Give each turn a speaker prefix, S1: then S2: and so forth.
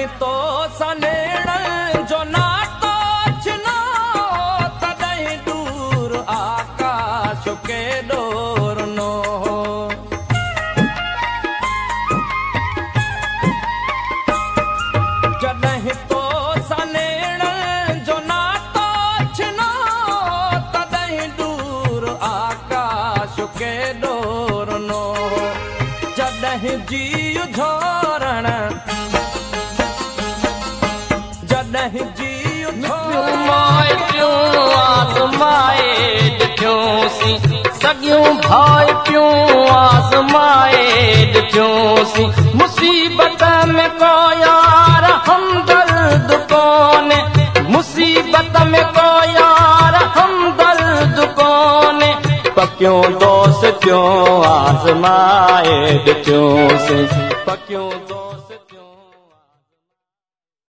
S1: जॾहिं तो सनेण जो नातो छिनो तॾहिं दूर आकाश केॾो रुनो। जॾहिं तो सनेण जो नातो छिनो तॾहिं दूर आकाश केॾो रुनो। जॾहिं जीउ झोरण जॾहिं जीउ
S2: माए पियूं आज़माए ॾिठियोसीं सॻियूं भाई पियूं आज़माए ॾिठियोसीं। मुसीबत में को यार हमदर्द कोन्हे मुसीबत में को यार हमदर्द कोन्हे। पकियूं दोस्तियूं आज़माए ॾिठियोसीं पकियूं दोस्तियूं।